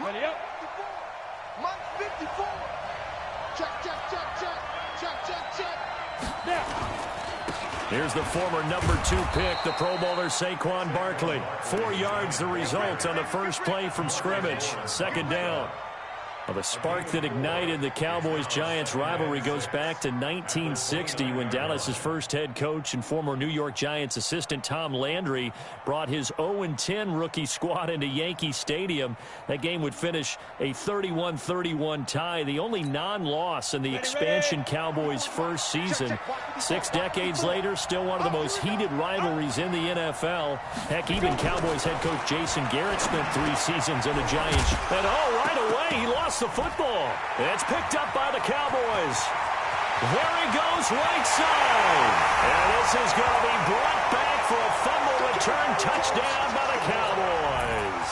Ready up. Mike 54. Check, check, check, check. Check, check, check. Now. Here's the former number 2 pick, the Pro Bowler Saquon Barkley. 4 yards the result on the first play from scrimmage. Second down. Well, the spark that ignited the Cowboys-Giants rivalry goes back to 1960 when Dallas's first head coach and former New York Giants assistant Tom Landry brought his 0-10 rookie squad into Yankee Stadium. That game would finish a 31-31 tie, the only non-loss in the expansion Cowboys' first season. 6 decades later, still one of the most heated rivalries in the NFL. Heck, even Cowboys head coach Jason Garrett spent 3 seasons in the Giants. And right away, he lost the football. It's picked up by the Cowboys. There he goes, right side. And this is going to be brought back for a fumble return touchdown by the Cowboys.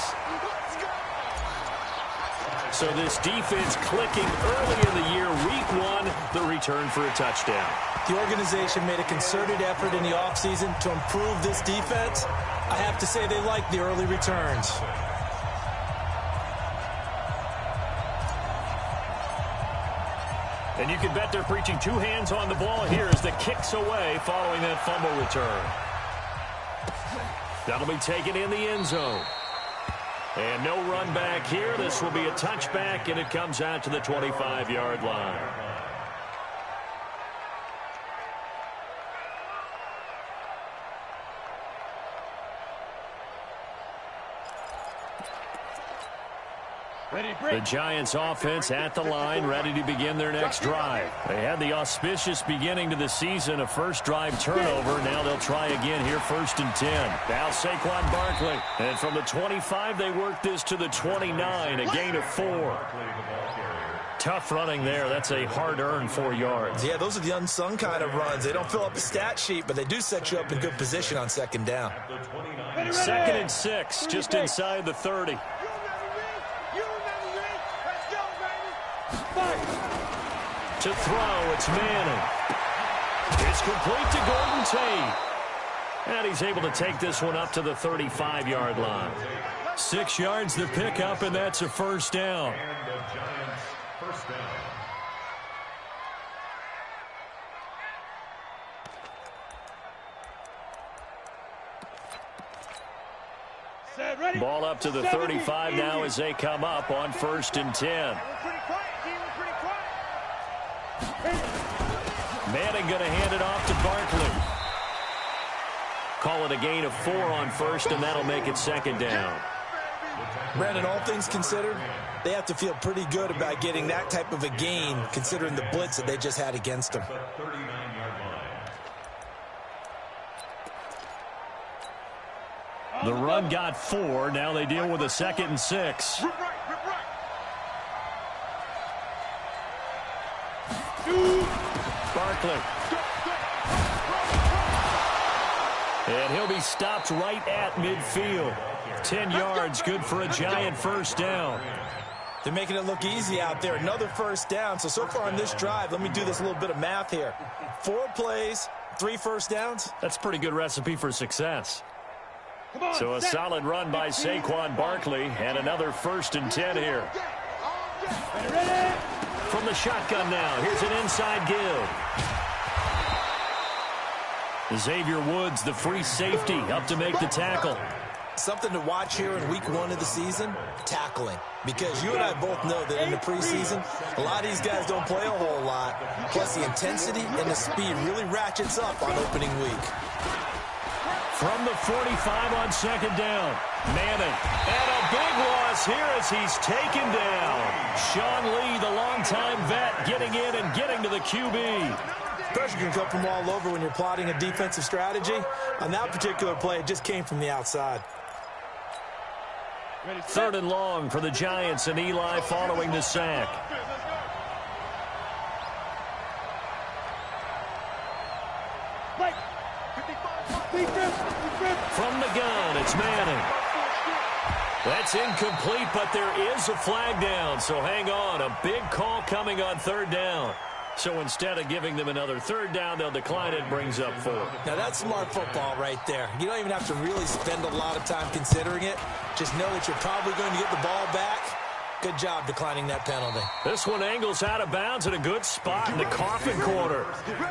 So this defense clicking early in the year, week 1, the return for a touchdown. The organization made a concerted effort in the offseason to improve this defense. I have to say they like the early returns. And you can bet they're preaching 2 hands on the ball here as the kick's away following that fumble return. That'll be taken in the end zone. And no run back here. This will be a touchback, and it comes out to the 25-yard line. The Giants offense at the line, ready to begin their next drive. They had the auspicious beginning to the season, a first drive turnover. Now they'll try again here, 1st and 10. Now Saquon Barkley. And from the 25, they work this to the 29, a gain of 4. Tough running there. That's a hard-earned 4 yards. Yeah, those are the unsung kind of runs. They don't fill up the stat sheet, but they do set you up in good position on second down. 2nd and 6, just inside the 30. To throw, it's Manning. It's complete to Golden Tate. And he's able to take this one up to the 35-yard line. 6 yards the pickup, and that's a first down. Ball up to the 35 now as they come up on 1st and 10. Manning going to hand it off to Barkley. Call it a gain of 4 on 1st, and that'll make it 2nd down. Brandon, all things considered, they have to feel pretty good about getting that type of a gain, considering the blitz that they just had against them. The run got 4. Now they deal with a 2nd and 6. Barkley. And he'll be stopped right at midfield. 10 yards, good for a Giant first down. They're making it look easy out there. Another first down. So far on this drive, let me do this little bit of math here. 4 plays, 3 first downs. That's a pretty good recipe for success. So a solid run by Saquon Barkley, and another 1st and 10 here. From the shotgun now, here's an inside give. Xavier Woods, the free safety, up to make the tackle. Something to watch here in week 1 of the season, tackling. Because you and I both know that in the preseason, a lot of these guys don't play a whole lot. Plus the intensity and the speed really ratchets up on opening week. From the 45 on 2nd down, Manning. And a big loss here as he's taken down. Sean Lee, the longtime vet, getting in and getting to the QB. Pressure can come from all over when you're plotting a defensive strategy. On that particular play, it just came from the outside. 3rd and long for the Giants, and Eli following the sack. From the gun, it's Manning. That's incomplete, but there is a flag down, so hang on. A big call coming on 3rd down. So instead of giving them another 3rd down, they'll decline it, brings up 4. Now that's smart football right there. You don't even have to really spend a lot of time considering it. Just know that you're probably going to get the ball back, Good job declining that penalty. This one angles out of bounds at a good spot in the coffin corner.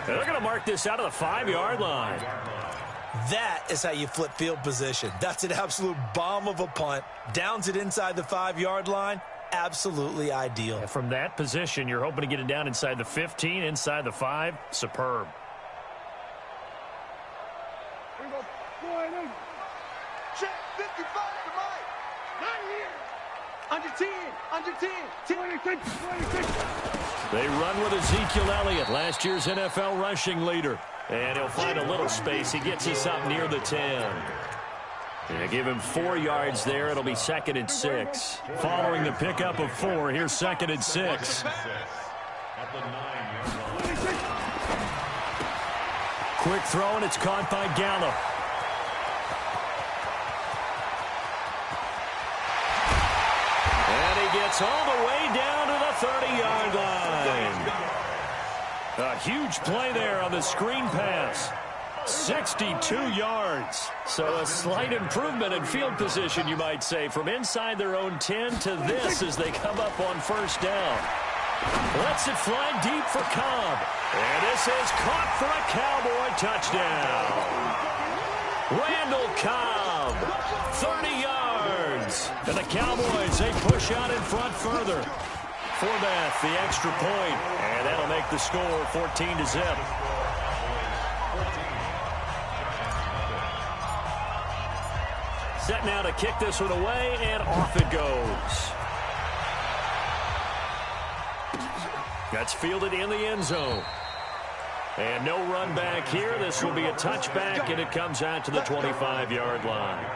They're going to mark this out of the 5-yard line. That is how you flip field position. That's an absolute bomb of a punt. Downs it inside the 5-yard line. Absolutely ideal. And from that position, you're hoping to get it down inside the 15, inside the 5. Superb. Check 55 to Mike. Not here. Under 10. Under 10. 26. They run with Ezekiel Elliott, last year's NFL rushing leader. And he'll find a little space. He gets us up near the 10. And give him 4 yards there. It'll be 2nd and 6. Following the pickup of 4, here's 2nd and 6. Quick throw, and it's caught by Gallup. And he gets all the way down to the 30-yard line. A huge play there on the screen pass. 62 yards. So a slight improvement in field position, you might say, from inside their own 10 to this as they come up on first down. Lets it fly deep for Cobb. And this is caught for a Cowboy touchdown. Randall Cobb, 30 yards. And the Cowboys, they push out in front further. Forbath, the extra point. And that'll make the score 14-0. Set now to kick this one away, and off it goes. That's fielded in the end zone. And no run back here. This will be a touchback, and it comes out to the 25-yard line.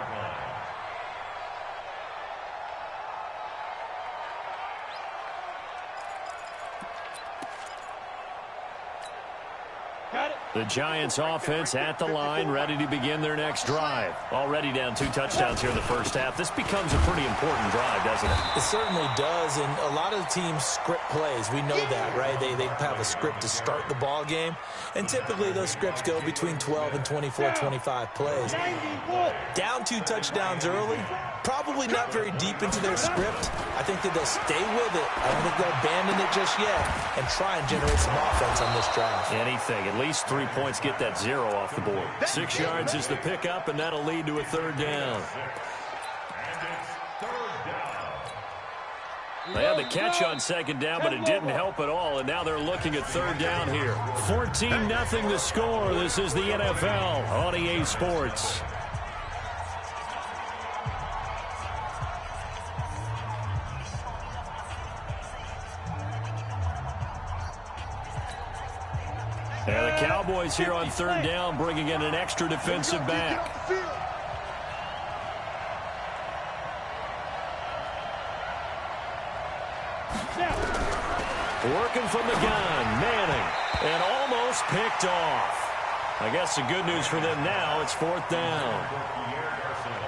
The Giants offense at the line, ready to begin their next drive. Already down 2 touchdowns here in the first half. This becomes a pretty important drive, doesn't it? It certainly does, and a lot of the teams script plays. We know that, right? They have a script to start the ball game, and typically those scripts go between 12 and 24, 25 plays. Down 2 touchdowns early, probably not very deep into their script. I think that they'll stay with it. I don't think they'll abandon it just yet and try and generate some offense on this drive. Anything, at least 3 points, get that 0 off the board. 6 yards is the pickup, and that'll lead to a 3rd down. They had the catch on 2nd down, but it didn't help at all, and now they're looking at 3rd down here. 14-0 the score. This is the NFL on EA Sports. And the Cowboys here on 3rd down, bringing in an extra defensive back. Working from the gun, Manning, and almost picked off. I guess the good news for them now, it's 4th down.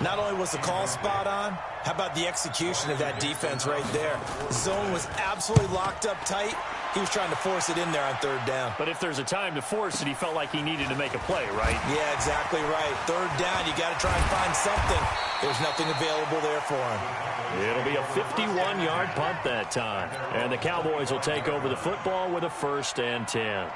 Not only was the call spot on, how about the execution of that defense right there? The zone was absolutely locked up tight. He was trying to force it in there on 3rd down. But if there's a time to force it, he felt like he needed to make a play, right? Yeah, exactly right. 3rd down, you got to try and find something. There's nothing available there for him. It'll be a 51-yard punt that time. And the Cowboys will take over the football with a 1st and 10.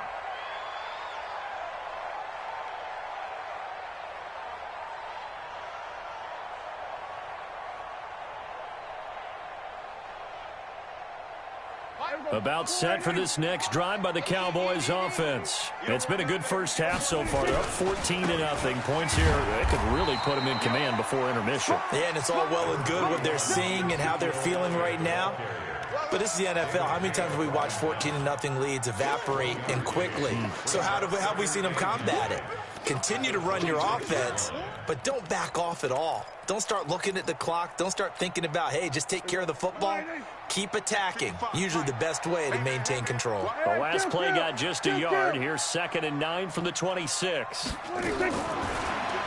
About set for this next drive by the Cowboys offense. It's been a good first half so far. They're up 14-0. Points here, they could really put them in command before intermission. Yeah, and it's all well and good what they're seeing and how they're feeling right now. But this is the NFL. How many times have we watched 14-0 leads evaporate and quickly? So how have we seen them combat it? Continue to run your offense, but don't back off at all. Don't start looking at the clock. Don't start thinking about, hey, just take care of the football. Keep attacking. Usually the best way to maintain control. The last play got just a yard. Here's 2nd and 9 from the 26.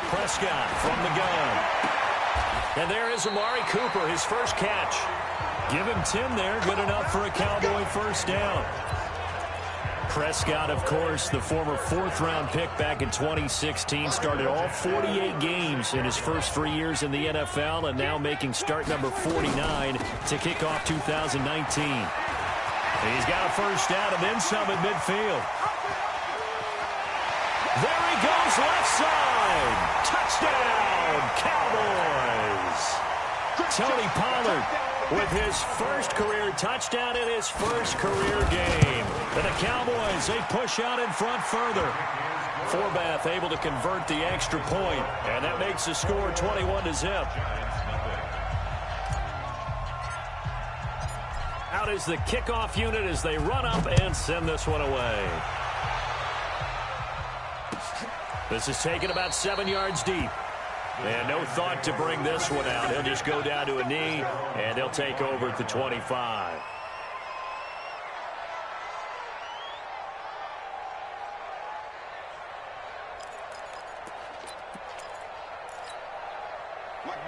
Prescott from the gun. And there is Amari Cooper, his first catch. Give him 10 there. Good enough for a Cowboy 1st down. Prescott, of course, the former fourth-round pick back in 2016, started all 48 games in his first 3 years in the NFL, and now making start number 49 to kick off 2019. He's got a first down and then some at midfield. There he goes, left side. Touchdown, Cowboys. Tony Pollard with his first career touchdown in his first career game. And the Cowboys, they push out in front further. Forbath able to convert the extra point, and that makes the score 21-0. Out is the kickoff unit as they run up and send this one away. This is taken about 7 yards deep. And no thought to bring this one out. He'll just go down to a knee, and they'll take over at the 25.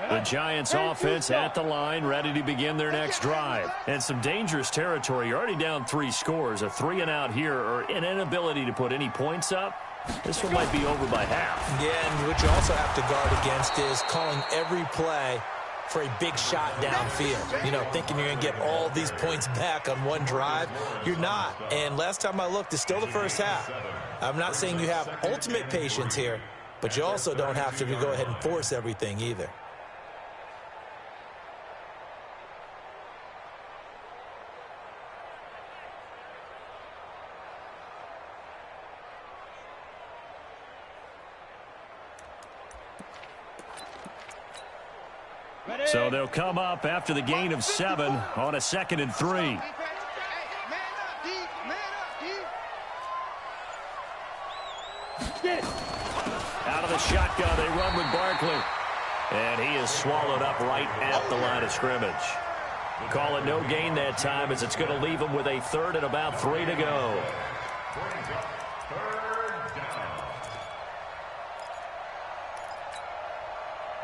The Giants offense at the line, ready to begin their next drive. And some dangerous territory. You're already down 3 scores. A 3-and-out here, or an inability to put any points up. This one might be over by half. Yeah, and what you also have to guard against is calling every play for a big shot downfield. You know, thinking you're going to get all these points back on one drive. You're not. And last time I looked, it's still the first half. I'm not saying you have ultimate patience here, but you also don't have to go ahead and force everything either. So they'll come up after the gain of 7 on a 2nd and 3. Out of the shotgun, they run with Barkley. And he is swallowed up right at the line of scrimmage. Call it no gain that time, as it's going to leave him with a 3rd and about 3 to go.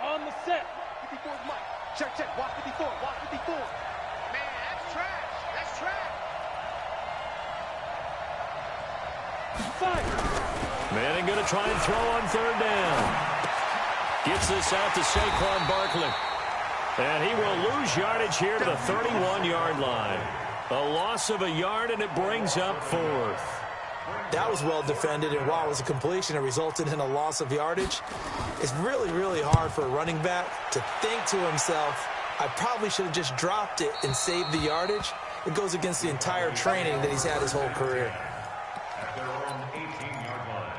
On the set. 54's Mike. Check, check. Watch 54. Watch 54. Man, that's trash. That's trash. Fire. Manning going to try and throw on 3rd down. Gets this out to Saquon Barkley. And he will lose yardage here to the 31-yard line. A loss of a yard, and it brings up 4th. That was well defended, and while it was a completion, it resulted in a loss of yardage. It's really, really hard for a running back to think to himself, I probably should have just dropped it and saved the yardage. It goes against the entire training that he's had his whole career. At their own 18-yard line.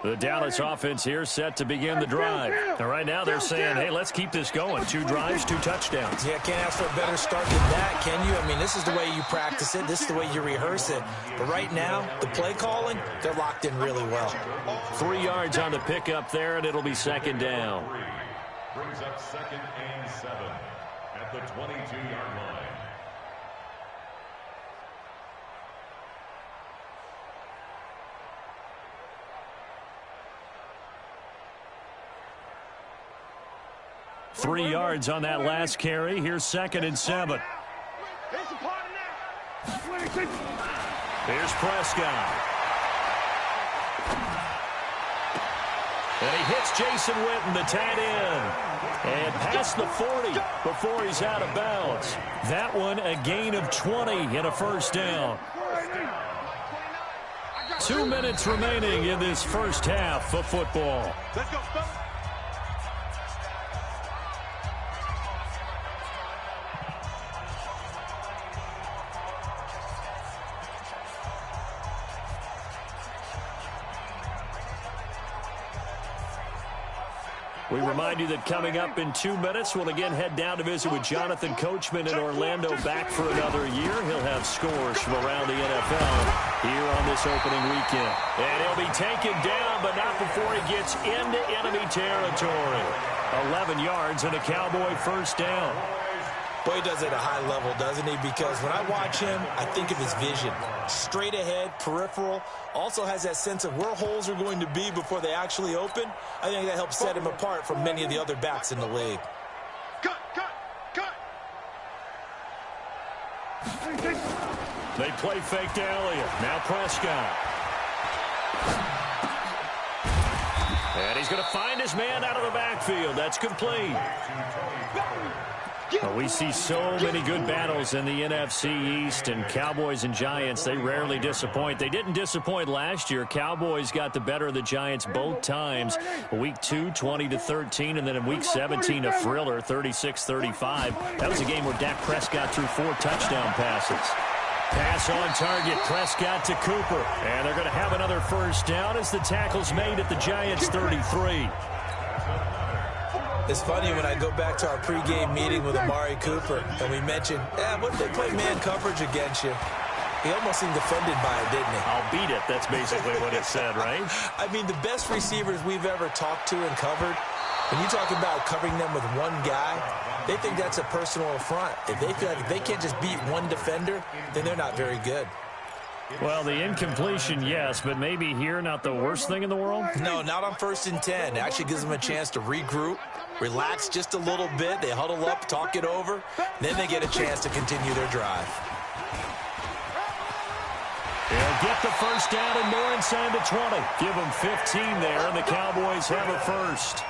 The Dallas offense here set to begin the drive. And right now they're saying, hey, let's keep this going. 2 drives, 2 touchdowns. Yeah, can't ask for a better start than that, can you? I mean, this is the way you practice it. This is the way you rehearse it. But right now, the play calling, they're locked in really well. 3 yards on the pickup there, and it'll be 2nd down. Brings up 2nd and 7 at the 22-yard line. Three yards on that last carry. Here's 2nd and 7. Here's Prescott. And he hits Jason Witten, the tight end. And past the 40 before he's out of bounds. That one a gain of 20 and a first down. 2 minutes remaining in this first half of football. Let's go, Spurs. We remind you that coming up in 2 minutes, we'll again head down to visit with Jonathan Coachman in Orlando, back for another year. He'll have scores from around the NFL here on this opening weekend. And he'll be taken down, but not before he gets into enemy territory. 11 yards and a Cowboy first down. Boy, he does it at a high level, doesn't he? Because when I watch him, I think of his vision. Straight ahead, peripheral. Also has that sense of where holes are going to be before they actually open. I think that helps set him apart from many of the other backs in the league. Cut, cut, cut. They play fake to Elliott. Now Prescott. And he's going to find his man out of the backfield. That's complete. Well, we see so many good battles in the NFC East, and Cowboys and Giants, they rarely disappoint. They didn't disappoint last year. Cowboys got the better of the Giants both times. Week 2, 20-13, and then in Week 17, a thriller, 36-35. That was a game where Dak Prescott threw 4 touchdown passes. Pass on target, Prescott to Cooper. And they're going to have another first down as the tackle's made at the Giants' 33. It's funny when I go back to our pregame meeting with Amari Cooper, and we mentioned, what if they play man coverage against you? He almost seemed offended by it, didn't he? I'll beat it. That's basically what it said, right? I mean, the best receivers we've ever talked to and covered, when you talk about covering them with one guy, they think that's a personal affront. If they feel like if they can't just beat one defender, then they're not very good. Well, the incompletion, yes, but maybe here not the worst thing in the world? No, not on 1st and 10. It actually gives them a chance to regroup, relax just a little bit. They huddle up, talk it over. Then they get a chance to continue their drive. They'll get the first down and more inside the 20. Give them 15 there, and the Cowboys have a first.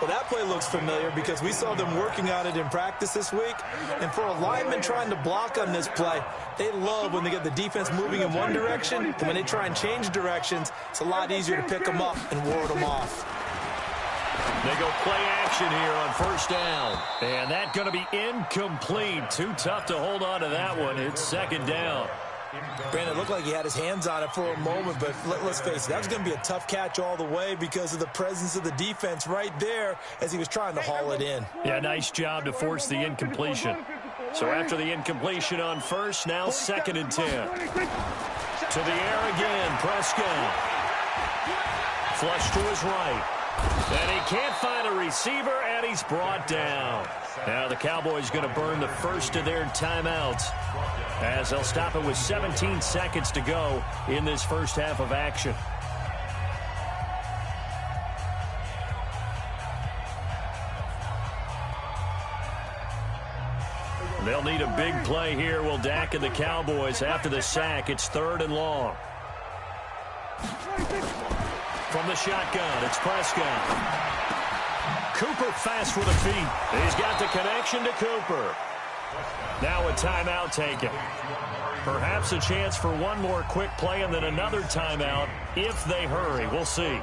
Well, that play looks familiar because we saw them working on it in practice this week. And for a lineman trying to block on this play, they love when they get the defense moving in one direction. And when they try and change directions, it's a lot easier to pick them up and ward them off. They go play action here on first down. And that's going to be incomplete. Too tough to hold on to that one. It's second down. Brandon, it looked like he had his hands on it for a moment, but let's face it, that was going to be a tough catch all the way because of the presence of the defense right there as he was trying to haul it in. Yeah, nice job to force the incompletion. So after the incompletion on first, now 2nd and 10. To the air again, Prescott. Flush to his right. And he can't find a receiver, and he's brought down. Now the Cowboys going to burn the first of their timeouts as they'll stop it with 17 seconds to go in this first half of action. They'll need a big play here, will Dak and the Cowboys. After the sack, it's 3rd and long. From the shotgun, it's Prescott. Cooper fast with the feet. He's got the connection to Cooper. Now a timeout taken. Perhaps a chance for one more quick play and then another timeout if they hurry. We'll see.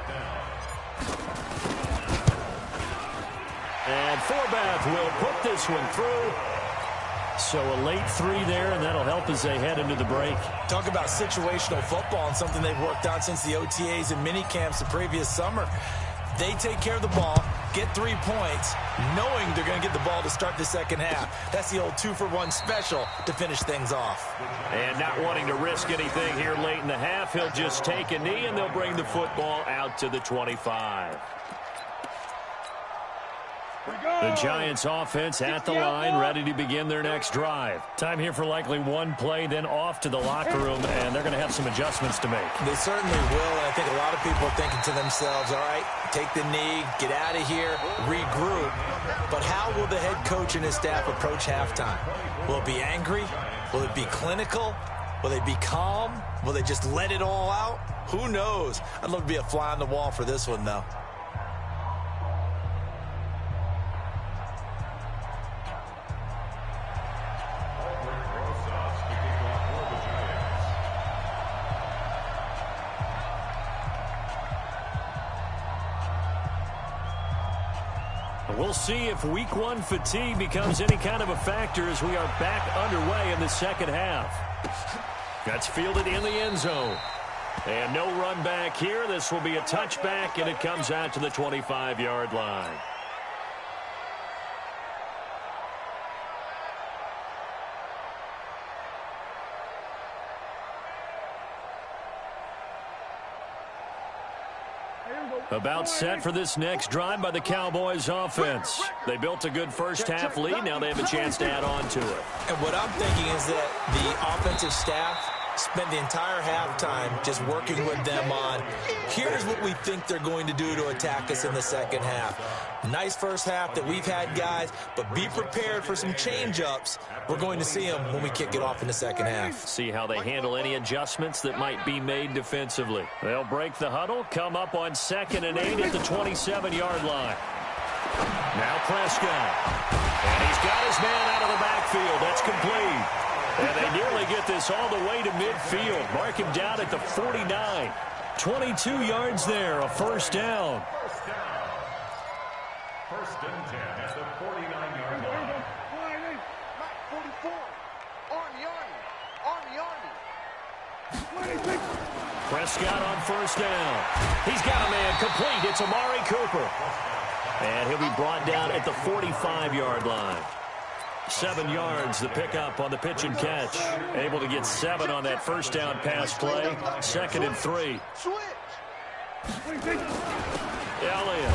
And Forbath will put this one through. So a late 3 there, and that'll help as they head into the break. Talk about situational football and something they've worked on since the OTAs and mini camps the previous summer. They take care of the ball, get 3 points, knowing they're going to get the ball to start the second half. That's the old 2-for-1 special to finish things off. And not wanting to risk anything here late in the half, he'll just take a knee, and they'll bring the football out to the 25. The Giants offense at the line, ready to begin their next drive. Time here for likely one play, then off to the locker room, and they're going to have some adjustments to make. They certainly will, and I think a lot of people are thinking to themselves, all right, take the knee, get out of here, regroup. But how will the head coach and his staff approach halftime? Will it be angry? Will it be clinical? Will they be calm? Will they just let it all out? Who knows? I'd love to be a fly on the wall for this one, though. We'll see if week 1 fatigue becomes any kind of a factor as we are back underway in the second half. That's fielded in the end zone. And no run back here. This will be a touchback, and it comes out to the 25-yard line. About set for this next drive by the Cowboys offense. They built a good first-half lead. Now they have a chance to add on to it. And what I'm thinking is that the offensive staff spent the entire halftime just working with them on, here's what we think they're going to do to attack us in the second half. Nice first half that we've had, guys, but be prepared for some change-ups. We're going to see them when we kick it off in the second half. See how they handle any adjustments that might be made defensively. They'll break the huddle, come up on 2nd and 8 at the 27-yard line. Now Prescott. And he's got his man out of the backfield. That's complete. And they nearly get this all the way to midfield. Mark him down at the 49. 22 yards there, a first down. First and 10 at the 49-yard line. 44. Army. Prescott on first down. He's got a man complete. It's Amari Cooper. And he'll be brought down at the 45-yard line. 7 yards, the pickup on the pitch and catch. Able to get 7 on that first down pass play. 2nd and 3. Elliott.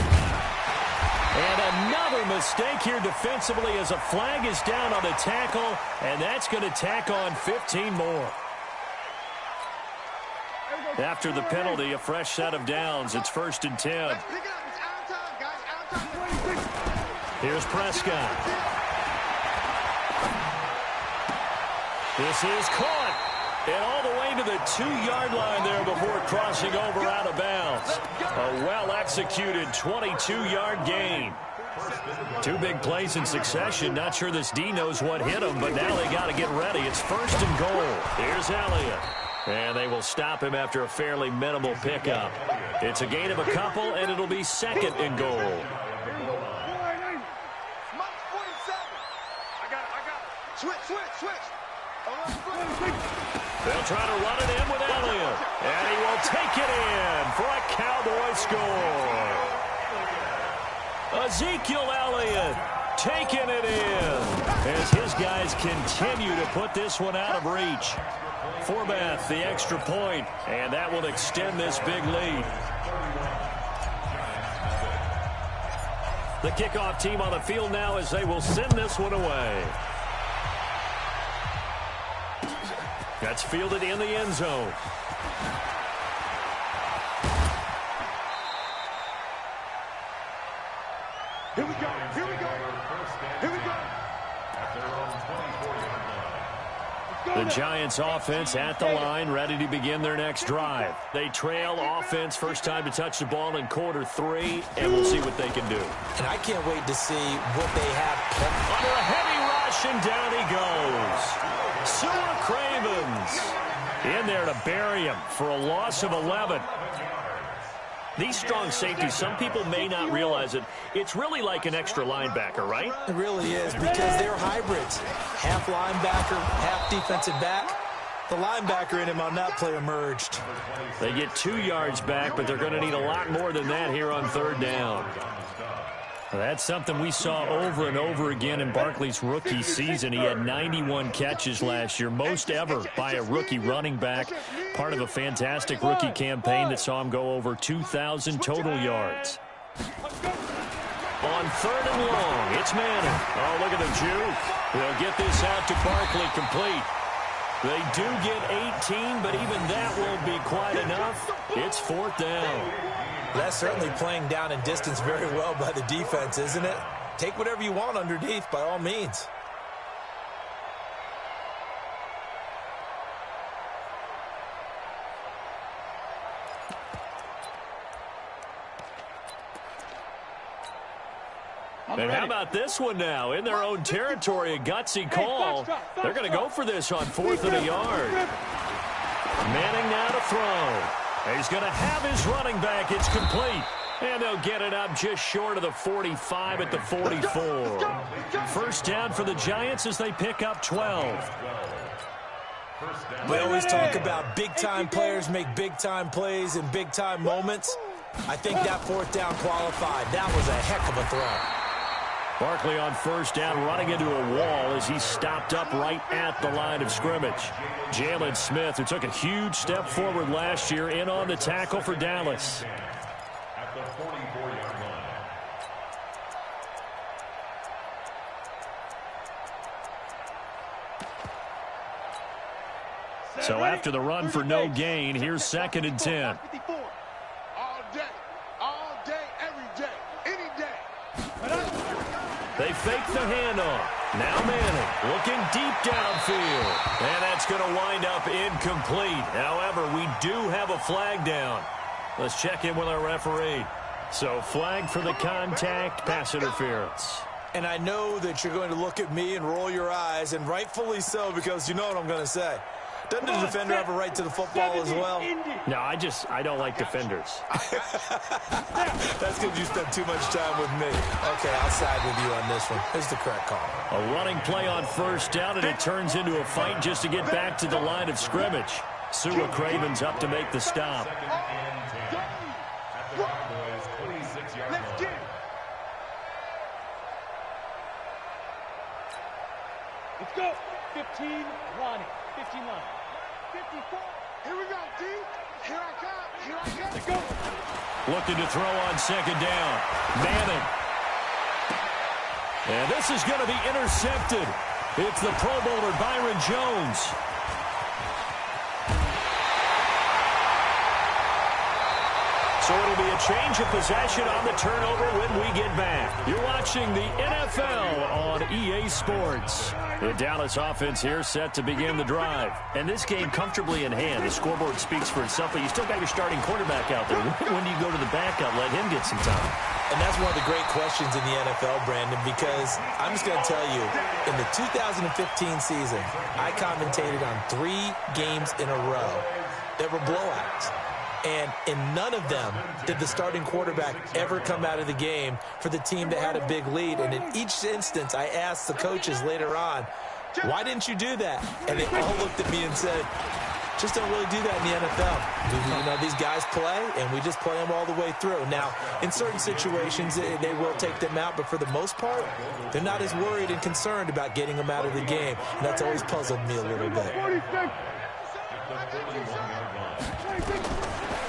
And another mistake here defensively as a flag is down on the tackle, and that's going to tack on 15 more. After the penalty, a fresh set of downs. It's 1st and 10. Here's Prescott. This is caught. And all the way to the 2-yard line there before crossing over out of bounds. A well-executed 22-yard gain. 2 big plays in succession. Not sure this D knows what hit him, but now they got to get ready. It's 1st and goal. Here's Elliott. And they will stop him after a fairly minimal pickup. It's a gain of a couple, and it'll be 2nd and goal. Switch. They'll try to run it in with Elliott. And he will take it in for a Cowboy score. Ezekiel Elliott taking it in as his guys continue to put this one out of reach. Forbath, the extra point, and that will extend this big lead. The kickoff team on the field now as they will send this one away. That's fielded in the end zone. Here we go. The Giants offense at the line, ready to begin their next drive. They trail offense, first time to touch the ball in quarter 3, and we'll see what they can do. And I can't wait to see what they have. Under a heavy rush, and down he goes. Sua Cravens in there to bury him for a loss of 11. These strong safeties, some people may not realize it. It's really like an extra linebacker, right? It really is, because they're hybrids. Half linebacker, half defensive back. The linebacker in him on that play emerged. They get 2 yards back, but they're going to need a lot more than that here on 3rd down. That's something we saw over and over again in Barkley's rookie season. He had 91 catches last year, most ever by a rookie running back. Part of a fantastic rookie campaign that saw him go over 2,000 total yards. On 3rd and long, it's Manning. Oh, look at the juke. They'll get this out to Barkley complete. They do get 18, but even that won't be quite enough. It's 4th down. That's certainly playing down and distance very well by the defense, isn't it? Take whatever you want underneath, by all means. And how about this one now? In their own territory, a gutsy call. They're going to go for this on 4th and a yard. Manning now to throw. He's going to have his running back. It's complete. And they'll get it up just short of the 45 at the 44. First down for the Giants as they pick up 12. We always talk about big-time players make big-time plays in big-time moments. I think that 4th down qualified. That was a heck of a throw. Barkley on first down, running into a wall as he stopped up right at the line of scrimmage. Jalen Smith, who took a huge step forward last year, in on the tackle for Dallas. So after the run for no gain, here's 2nd and 10. All day, every day, any day. They fake the handoff. Now Manning looking deep downfield. And that's going to wind up incomplete. However, we do have a flag down. Let's check in with our referee. So flag for the contact, pass interference. And I know that you're going to look at me and roll your eyes, and rightfully so, because you know what I'm going to say. Doesn't the defender have a right to the football as well? No, I don't like defenders. That's because you spent too much time with me. Okay, I'll side with you on this one. Here's the correct call. A running play on 1st down, and it turns into a fight just to get back to the line of scrimmage. Sua Craven's up to make the stop. Let's go. 15, Ronnie. 15 line. 54. Here we go, D. Here I come. Here I come. Let's go. Looking to throw on 2nd down. Manning. And this is going to be intercepted. It's the Pro Bowler Byron Jones. So it'll be a change of possession on the turnover when we get back. You're watching the NFL on EA Sports. The Dallas offense here set to begin the drive. And this game comfortably in hand. The scoreboard speaks for itself, but you still got your starting quarterback out there. When do you go to the backup? Let him get some time. And that's one of the great questions in the NFL, Brandon, because I'm just going to tell you, in the 2015 season, I commentated on 3 games in a row that were blowouts. And in none of them did the starting quarterback ever come out of the game for the team that had a big lead. And in each instance, I asked the coaches later on, why didn't you do that? And they all looked at me and said, just don't really do that in the NFL. You know, these guys play, and we just play them all the way through. Now, in certain situations, they will take them out, but for the most part, they're not as worried and concerned about getting them out of the game. And that's always puzzled me a little bit.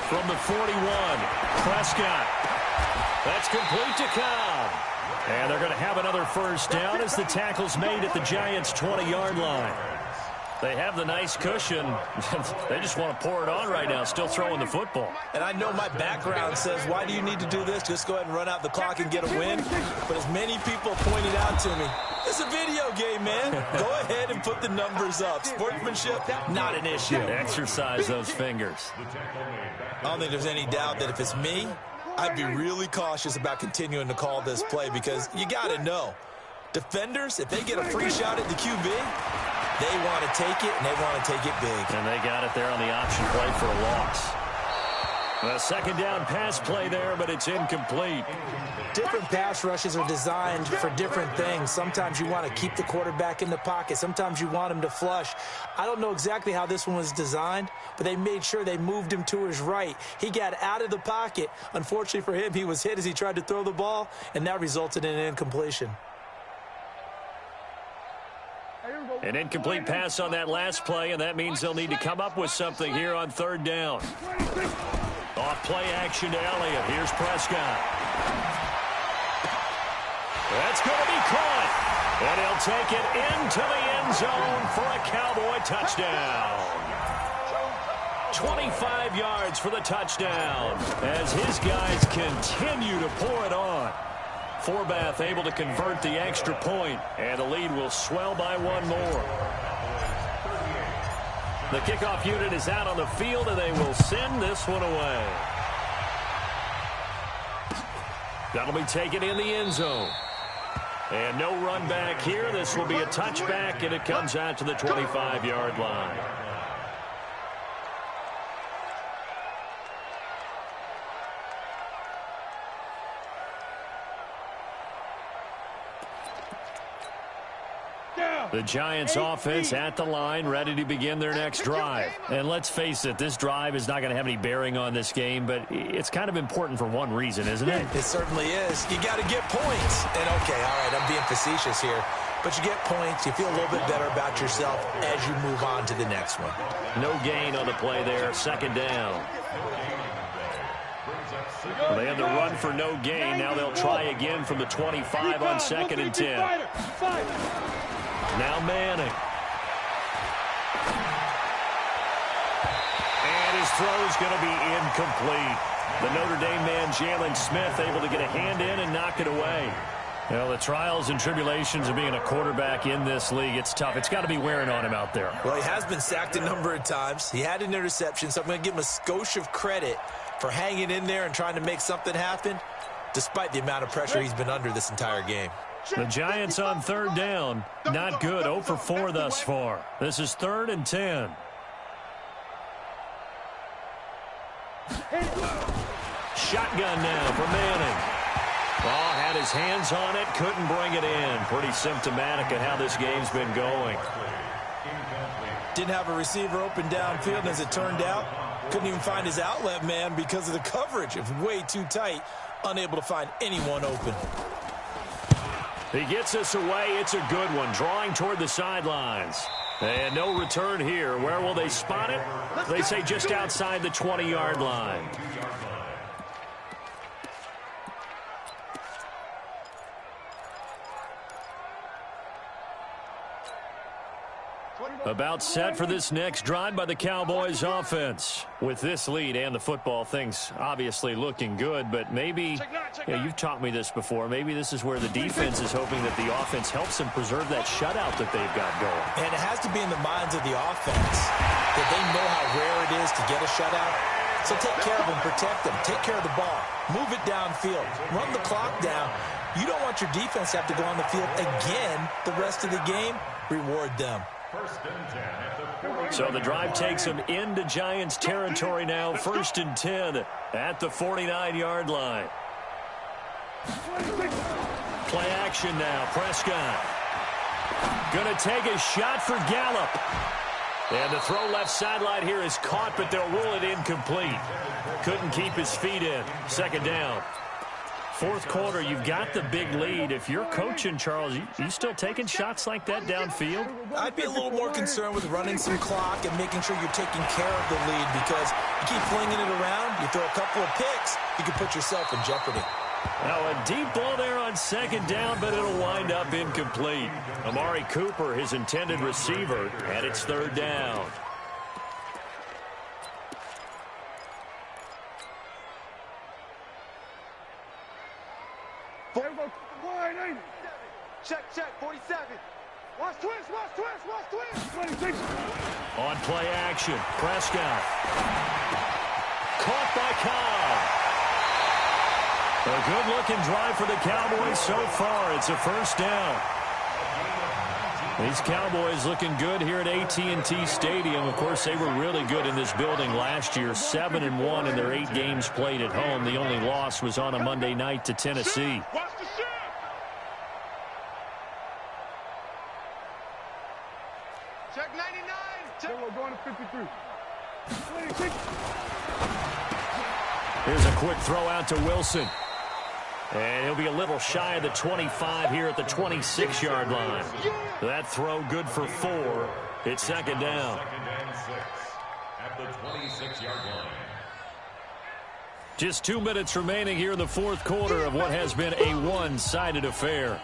From the 41, Prescott. That's complete to Cobb. And they're going to have another 1st down as the tackle's made at the Giants' 20-yard line. They have the nice cushion. They just want to pour it on right now, still throwing the football. And I know my background says, why do you need to do this? Just go ahead and run out the clock and get a win. But as many people pointed out to me, it's a video game, man. Go ahead and put the numbers up. Sportsmanship, not an issue. Exercise those fingers. I don't think there's any doubt that if it's me, I'd be really cautious about continuing to call this play because you got to know, defenders, if they get a free shot at the QB, they want to take it, and they want to take it big. And they got it there on the option play for a loss. A 2nd down pass play there, but it's incomplete. Different pass rushes are designed for different things. Sometimes you want to keep the quarterback in the pocket. Sometimes you want him to flush. I don't know exactly how this one was designed, but they made sure they moved him to his right. He got out of the pocket. Unfortunately for him, he was hit as he tried to throw the ball, and that resulted in an incompletion. An incomplete pass on that last play, and that means they'll need to come up with something here on 3rd down. Off play action to Elliott. Here's Prescott. That's going to be caught. And he'll take it into the end zone for a Cowboy touchdown. 25 yards for the touchdown as his guys continue to pour it on. Forbath able to convert the extra point, and the lead will swell by 1 more. The kickoff unit is out on the field, and they will send this one away. That'll be taken in the end zone. And no run back here. This will be a touchback, and it comes out to the 25-yard line. The Giants offense at the line, ready to begin their next drive. And let's face it, this drive is not going to have any bearing on this game, but it's kind of important for one reason, isn't it? It certainly is. You got to get points. And okay, all right, I'm being facetious here. But you get points, you feel a little bit better about yourself as you move on to the next one. No gain on the play there, 2nd down. Well, they had the run for no gain. Now they'll try again from the 25 on 2nd and 10. Now Manning. throw is going to be incomplete. The Notre Dame man, Jalen Smith, able to get a hand in and knock it away. Well, the trials and tribulations of being a quarterback in this league, it's tough. It's got to be wearing on him out there. Well, he has been sacked a number of times. He had an interception, so I'm going to give him a skosh of credit for hanging in there and trying to make something happen, despite the amount of pressure he's been under this entire game. The Giants on third down. Not good. 0 for 4 thus far. This is 3rd and 10. Shotgun now for Manning. Oh, had his hands on it, couldn't bring it in. Pretty symptomatic of how this game's been going. Didn't have a receiver open downfield, and as it turned out, couldn't even find his outlet man because of the coverage. It was way too tight, unable to find anyone open. He gets us away. It's a good one, drawing toward the sidelines. And no return here. Where will they spot it? They say just outside the 20-yard line. About set for this next drive by the Cowboys offense. With this lead and the football, things obviously looking good, but maybe, you've taught me this before, maybe this is where the defense is hoping that the offense helps them preserve that shutout that they've got going. And it has to be in the minds of the offense that they know how rare it is to get a shutout. So take care of them, protect them, take care of the ball, move it downfield, run the clock down. You don't want your defense to have to go on the field again the rest of the game. Reward them. So the drive takes them into Giants territory now. 1st and 10 at the 49-yard line. Play action now. Prescott going to take a shot for Gallup. And the throw left sideline here is caught, but they'll rule it incomplete. Couldn't keep his feet in. 2nd down. 4th quarter, you've got the big lead. If you're coaching, Charles, you still taking shots like that downfield? I'd be a little more concerned with running some clock and making sure you're taking care of the lead, because you keep flinging it around, you throw a couple of picks, you can put yourself in jeopardy. Now a deep ball there on 2nd down, but it'll wind up incomplete. Amari Cooper, his intended receiver, and it's 3rd down. Check, 47. Watch twist. 26. On play action, Prescott. Caught by Cobb. A good-looking drive for the Cowboys so far. It's a 1st down. These Cowboys looking good here at AT&T Stadium. Of course, they were really good in this building last year. 7-1 in their 8 games played at home. The only loss was on a Monday night to Tennessee. Check 99. We're going to 53. 26. Here's a quick throw out to Wilson. And he'll be a little shy of the 25 here at the 26-yard line. That throw good for 4. It's 2nd down. 2nd and 6 at the 26-yard line. Just 2 minutes remaining here in the 4th quarter of what has been a one-sided affair.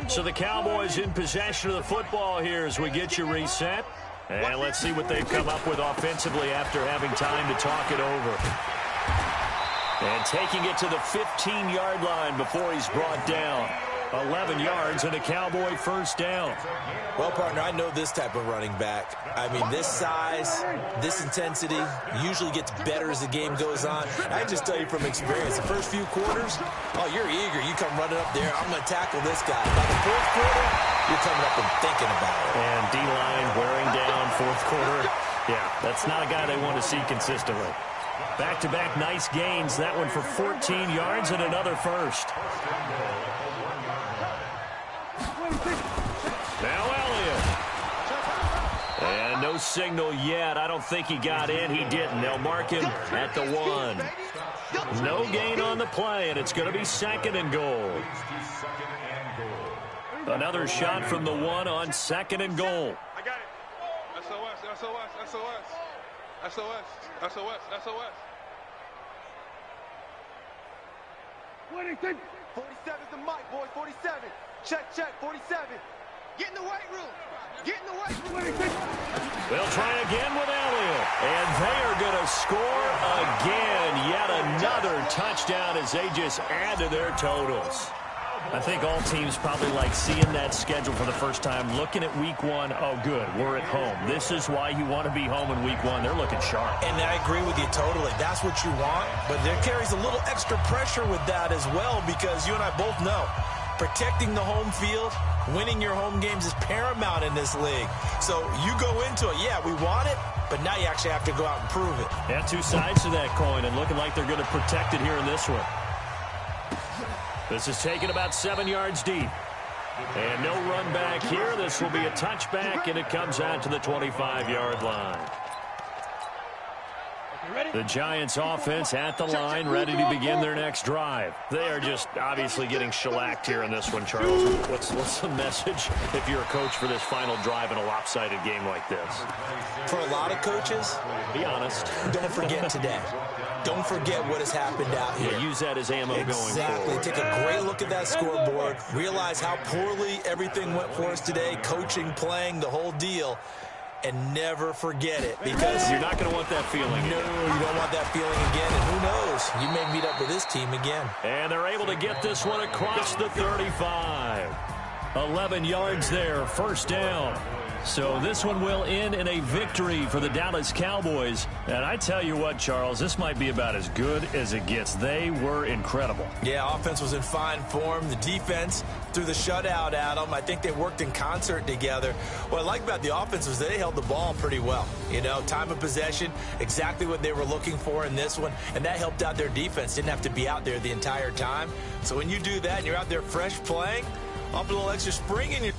So the Cowboys in possession of the football here as we get you reset. And let's see what they've come up with offensively after having time to talk it over. And taking it to the 15-yard line before he's brought down. 11 yards and a Cowboy 1st down. Well, partner, I know this type of running back. I mean, this size, this intensity usually gets better as the game goes on. I can just tell you from experience, the first few quarters, oh, you're eager. You come running up there, I'm going to tackle this guy. By the 4th quarter, you're coming up and thinking about it. And D-line wearing down 4th quarter. Yeah, that's not a guy they want to see consistently. Back-to-back nice gains. That one for 14 yards and another 1st. Now Elliott. And no signal yet. I don't think he got in. He didn't. They'll mark him at the 1. No gain on the play, and it's going to be 2nd and goal. Another shot from the 1 on 2nd and goal. I got it. SOS. 47's the mic, boy. 47. Check, 47. Get in the weight room. 26. They'll try again with Elliott. And they are going to score again. Yet another touchdown as they just add to their totals. I think all teams probably like seeing that schedule for the first time, looking at week one. Oh, good, we're at home. This is why you want to be home in week one. They're looking sharp. And I agree with you totally. That's what you want. But there carries a little extra pressure with that as well, because you and I both know protecting the home field, winning your home games is paramount in this league. So you go into it, yeah, we want it, but now you actually have to go out and prove it. Yeah, two sides to that coin, and looking like they're going to protect it here in this one. This is taken about 7 yards deep. And no run back here. This will be a touchback, and it comes out to the 25-yard line. The Giants offense at the line, ready to begin their next drive. They are just obviously getting shellacked here in this one, Charles. What's the message if you're a coach for this final drive in a lopsided game like this? For a lot of coaches, be honest. Don't forget today. Don't forget what has happened out here. Yeah, use that as ammo going forward. Exactly. Take a great look at that scoreboard. Realize how poorly everything went for us today. Coaching, playing, the whole deal. And never forget it, because you're not going to want that feeling again. No, you don't want that feeling again. And who knows? You may meet up with this team again. And they're able to get this one across the 35. 11 yards there, first down. So this one will end in a victory for the Dallas Cowboys. And I tell you what, Charles, this might be about as good as it gets. They were incredible. Yeah, offense was in fine form. The defense threw the shutout at them. I think they worked in concert together. What I like about the offense was they held the ball pretty well. You know, time of possession, exactly what they were looking for in this one. And that helped out their defense. Didn't have to be out there the entire time. So when you do that and you're out there fresh playing, up a little extra spring in your